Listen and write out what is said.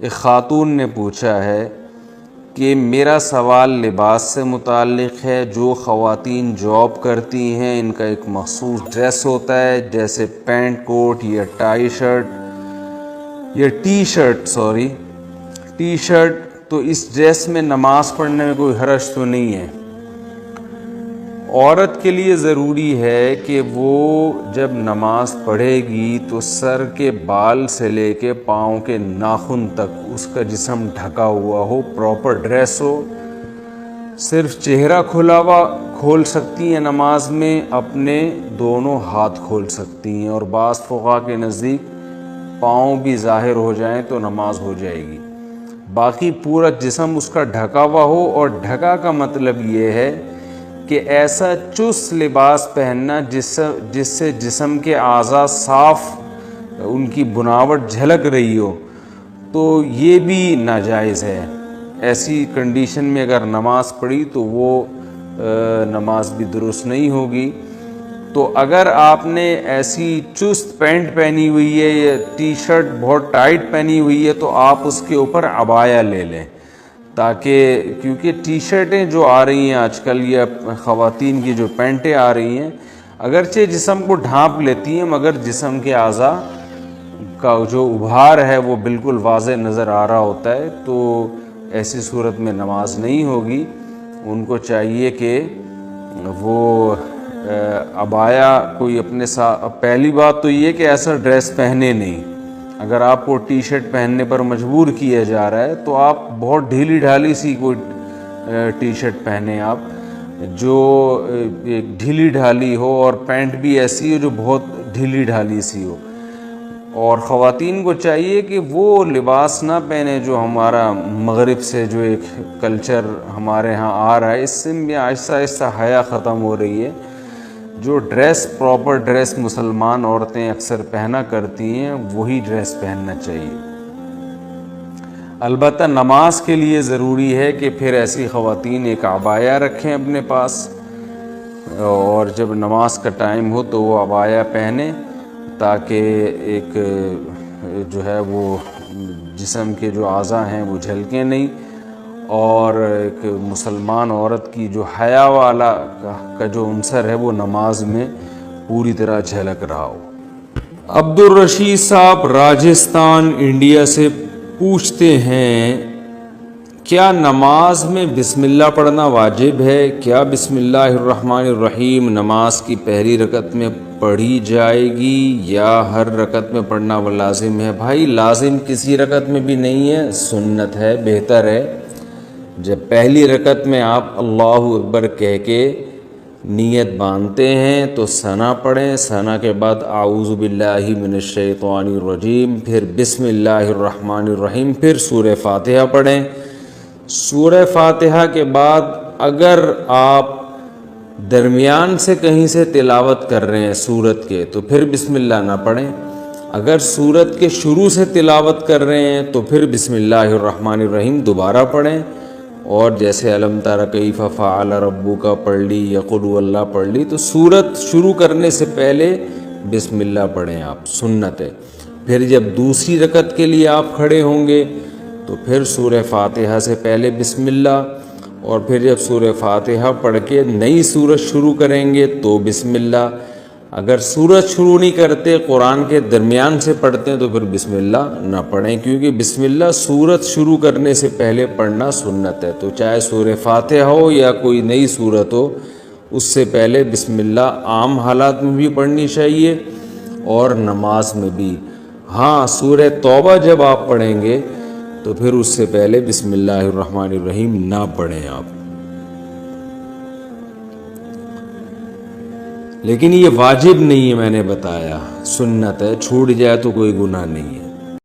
ایک خاتون نے پوچھا ہے کہ میرا سوال لباس سے متعلق ہے. جو خواتین جاب کرتی ہیں ان کا ایک مخصوص ڈریس ہوتا ہے، جیسے پینٹ کوٹ یا ٹائی شرٹ یا ٹی شرٹ. تو اس ڈریس میں نماز پڑھنے میں کوئی حرج تو نہیں ہے. عورت کے لیے ضروری ہے کہ وہ جب نماز پڑھے گی تو سر کے بال سے لے کے پاؤں کے ناخن تک اس کا جسم ڈھکا ہوا ہو، پراپر ڈریس ہو. صرف چہرہ کھلا ہوا کھول سکتی ہیں نماز میں، اپنے دونوں ہاتھ کھول سکتی ہیں، اور بعض فقہا کے نزدیک پاؤں بھی ظاہر ہو جائیں تو نماز ہو جائے گی. باقی پورا جسم اس کا ڈھکا ہوا ہو. اور ڈھکا کا مطلب یہ ہے کہ ایسا چست لباس پہننا جس سے جسم کے اعضاء صاف ان کی بناوٹ جھلک رہی ہو، تو یہ بھی ناجائز ہے. ایسی کنڈیشن میں اگر نماز پڑھی تو وہ نماز بھی درست نہیں ہوگی. تو اگر آپ نے ایسی چست پینٹ پہنی ہوئی ہے یا ٹی شرٹ بہت ٹائٹ پہنی ہوئی ہے تو آپ اس کے اوپر عبایا لے لیں، تاکہ کیونکہ ٹی شرٹیں جو آ رہی ہیں آج کل یا خواتین کی جو پینٹیں آ رہی ہیں اگرچہ جسم کو ڈھانپ لیتی ہیں، مگر جسم کے اعضاء کا جو ابھار ہے وہ بالکل واضح نظر آ رہا ہوتا ہے. تو ایسی صورت میں نماز نہیں ہوگی. ان کو چاہیے کہ وہ عبایا کوئی اپنے ساتھ، پہلی بات تو یہ کہ ایسا ڈریس پہنے نہیں. اگر آپ کو ٹی شرٹ پہننے پر مجبور کیا جا رہا ہے تو آپ بہت ڈھیلی ڈھالی سی کوئی ٹی شرٹ پہنیں، آپ جو ڈھیلی ڈھالی ہو، اور پینٹ بھی ایسی ہو جو بہت ڈھیلی ڈھالی سی ہو. اور خواتین کو چاہیے کہ وہ لباس نہ پہنے جو ہمارا مغرب سے جو ایک کلچر ہمارے ہاں آ رہا ہے، اس سے بھی آہستہ آہستہ حیا ختم ہو رہی ہے. جو ڈریس پراپر ڈریس مسلمان عورتیں اکثر پہنا کرتی ہیں وہی ڈریس پہننا چاہیے. البتہ نماز کے لیے ضروری ہے کہ پھر ایسی خواتین ایک عبایا رکھیں اپنے پاس، اور جب نماز کا ٹائم ہو تو وہ عبایا پہنیں، تاکہ ایک جو ہے وہ جسم کے جو اعضاء ہیں وہ جھلکیں نہیں، اور ایک مسلمان عورت کی جو حیا والا کا جو عنصر ہے وہ نماز میں پوری طرح جھلک رہا ہو. عبدالرشید صاحب راجستھان انڈیا سے پوچھتے ہیں، کیا نماز میں بسم اللہ پڑھنا واجب ہے؟ کیا بسم اللہ الرحمن الرحیم نماز کی پہلی رکعت میں پڑھی جائے گی یا ہر رکعت میں پڑھنا وہ لازم ہے؟ بھائی لازم کسی رکعت میں بھی نہیں ہے، سنت ہے. بہتر ہے جب پہلی رکعت میں آپ اللہ اکبر کہہ کے نیت باندھتے ہیں تو ثنا پڑھیں، ثنا کے بعد اعوذ باللہ من الشیطان الرجیم، پھر بسم اللہ الرحمن الرحیم، پھر سورہ فاتحہ پڑھیں. سورہ فاتحہ کے بعد اگر آپ درمیان سے کہیں سے تلاوت کر رہے ہیں سورت کے تو پھر بسم اللہ نہ پڑھیں. اگر سورت کے شروع سے تلاوت کر رہے ہیں تو پھر بسم اللہ الرحمن الرحیم دوبارہ پڑھیں، اور جیسے الم تر کیف فعل ربک پڑھ لی یا قل هو اللہ پڑھ لی، تو سورت شروع کرنے سے پہلے بسم اللہ پڑھیں آپ، سنت ہے. پھر جب دوسری رکعت کے لیے آپ کھڑے ہوں گے تو پھر سورہ فاتحہ سے پہلے بسم اللہ، اور پھر جب سورہ فاتحہ پڑھ کے نئی سورت شروع کریں گے تو بسم اللہ. اگر سورت شروع نہیں کرتے، قرآن کے درمیان سے پڑھتے ہیں تو پھر بسم اللہ نہ پڑھیں، کیونکہ بسم اللہ سورت شروع کرنے سے پہلے پڑھنا سنت ہے. تو چاہے سورہ فاتحہ ہو یا کوئی نئی سورت ہو، اس سے پہلے بسم اللہ عام حالات میں بھی پڑھنی چاہیے اور نماز میں بھی. ہاں سورہ توبہ جب آپ پڑھیں گے تو پھر اس سے پہلے بسم اللہ الرحمن الرحیم نہ پڑھیں آپ. لیکن یہ واجب نہیں ہے، میں نے بتایا سنت ہے، چھوٹ جائے تو کوئی گناہ نہیں ہے.